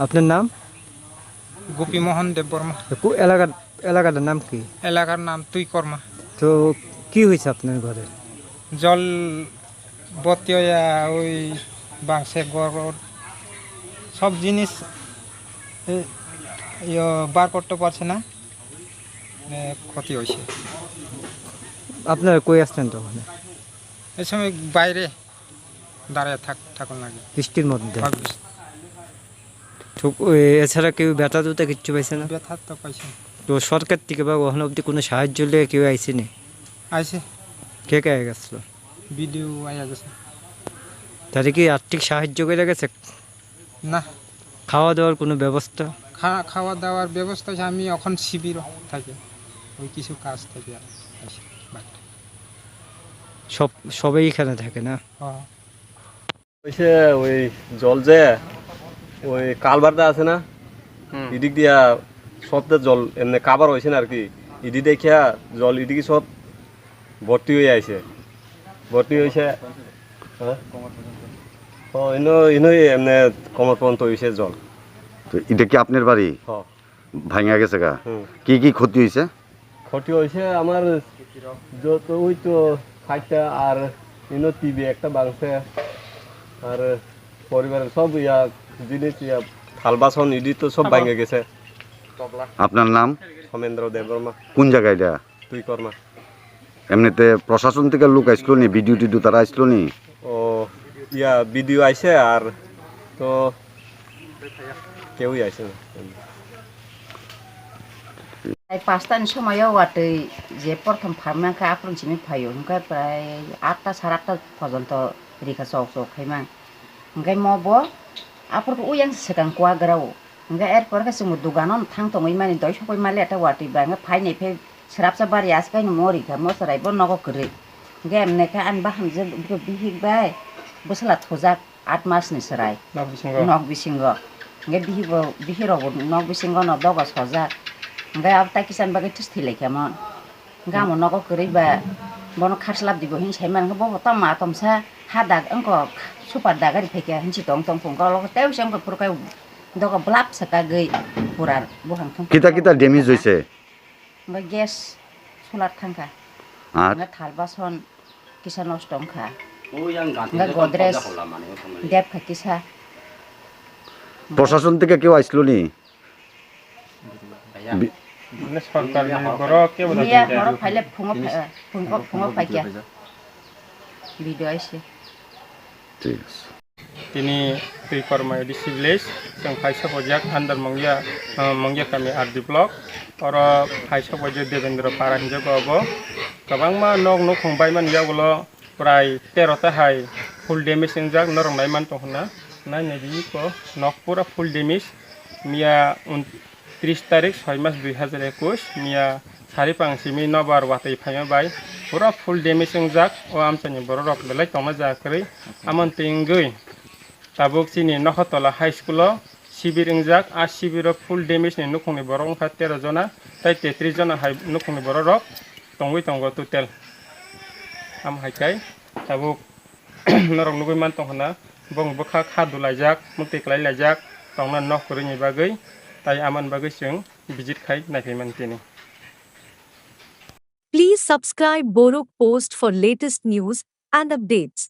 আপনার নাম? গোপীমোহন দেববর্মা। এলাকাটার নাম কি? এলাকার নাম তুই কর্মা। তো কি হয়েছে আপনার ঘরে? জল ভর্তি হয়ে ওই বাংশে গড় সব জিনিস বার করতে পারছে না, ক্ষতি হয়েছে। আপনারা কই আসছেন তখন? এই সময় বাইরে দাঁড়িয়ে থাকুন লাগে বৃষ্টির মধ্যে। এছাড়া কেউ ব্যথা টুথা কিচ্ছু পাইছে না? ব্যথা তো পাইছে। তো সরকার থেকে বা ওখানে অবধি কোনো সাহায্য নিয়ে কেউ আইসেনি? আইছে। কে কে গেছিল? ভিডিও আয়া গেছে। তাদের কি আর্থিক সাহায্য করে গেছে? না। খাওয়া দাওয়ার কোনো ব্যবস্থা? খাওয়া দাওয়ার ব্যবস্থা আছে। আমি এখন শিবির থাকি, ওই কিছু কাজ থেকে সবাই এখানে থাকে না? ওই জল যে ওই কালবারটা আছে না, এদিক দিয়া সবটা জল এমনি কাবার হয়েছে না আর কি। ইদি দেখিয়া জল এদিকে সব ভর্তি হয়ে আইছে, ভর্তি হয়েছে। এমনি কমর পর্যন্ত হয়েছে জল। তো এটা কি আপনার বাড়ি ভাঙা গেছে গা? কি কি ক্ষতি হয়েছে? ক্ষতি হয়েছে আমার যত ওই তো খাইটা আর টিভি একটা বাংছে, আর পরিবারের সব জিনিস থাল বাসন ইডি তো সব ভাঙে গেছে। আপনার নাম? সমেন্দ্র দেববর্মা। কোন জায়গায় এটা? তুই কর্মা। এমনিতে প্রশাসন থেকে লোক আসলো নি? ভিডিও টিডিও তারা আসলো নি? ও ভিডিও আইছে, আর তো কেউই আইছে না। পাঁচটার সময়ও আটে যে প্রথম ফার্মাকে আপন চিনি ফাইও ওখানে প্রায় 8টা সাড়ে 8টা পর্যন্ত রেখা চক খাইমাं ওখানে মব আপরকে উইয়াং সেকাं কুয়া গ্রাও ওখানে এরপর কাছে দোকানও থাংতङै মানে দय सबै माले একটা ওয়াটি বাঙা ফাইনে ফে স্রাবসা বাড়ি আজকাই মরিখা মশরাইব নগ করে ওখানে এমনিকে আন বাহাম যে বিহিবাই বসলা থজাক 8 মাসनि सराय नग बिसिंग ओखाने बिहिराव नग बिसिंग न दग सजा ओमफ्राय अब ता किसान बागै थुस थैलायखामोन गामो नग गोरैबा बन खारस्लाब दिबो हिंसायमान बब तमा तमसा हा दाग अंक सुपार दागारि फैखे हिंसि दं दं फंगा लग तेवसें फुरकाय दग ब्लाप सका गई पुरार बहां थं किता किता डैमेज হইছে? ओमफ्राय गेस सोलार थांखा আর थाल बासन किसा नष्ट अंखा ओमफ्राय गद्रेज देब खा किसा। প্রশাসন থেকে কেউ আসলো নি? সরকার কে বলে মিয়া হর ফাইলে ফুঙো ফাইকিয়া ভিডিও আইছে। ঠিক আছে। তিনি তুই কর্মা এডিসি ভিলেজ जों फाइसा बजाक आन्दार मंगिया गामि आरडि ब्लक और फाइसा बजे देवेंद्र पारा हिंजाबाबो गोबां मा नग खंबाय मान यावल प्राय 13ता हाय फुल डैमेज जाक नरंनाय मान दंना नायनाय बिखौ नख पुरा फुल डेमेज मिया 30 तारिख 6 मास 2021 मिया सारि पांसिमी नबार वातै फायमा बाय पुरा फुल डेमेज जाक ओ आमसानि बर रक बेलाय तंना जाखरै आमन तिंगै ताबुक सिनि नखतला हाई स्कुल शिबिर जाक आ शिबिर फुल डेमेज नि नुखुंनि बर 13 जना ताइ 33 जना हाय नुखुंनि बर रक तंगै तंग टोटेल आम हायकाय ताबुक नरक नुगै मान तंहना बं बखा खादु लायजाक मुक्ति क्लाय लायजाक तंना नख करिनि बागै ताइ आमान बागै जों बिजित खाय नायफैमान तिनि Please subscribe Borok Post for latest news and updates.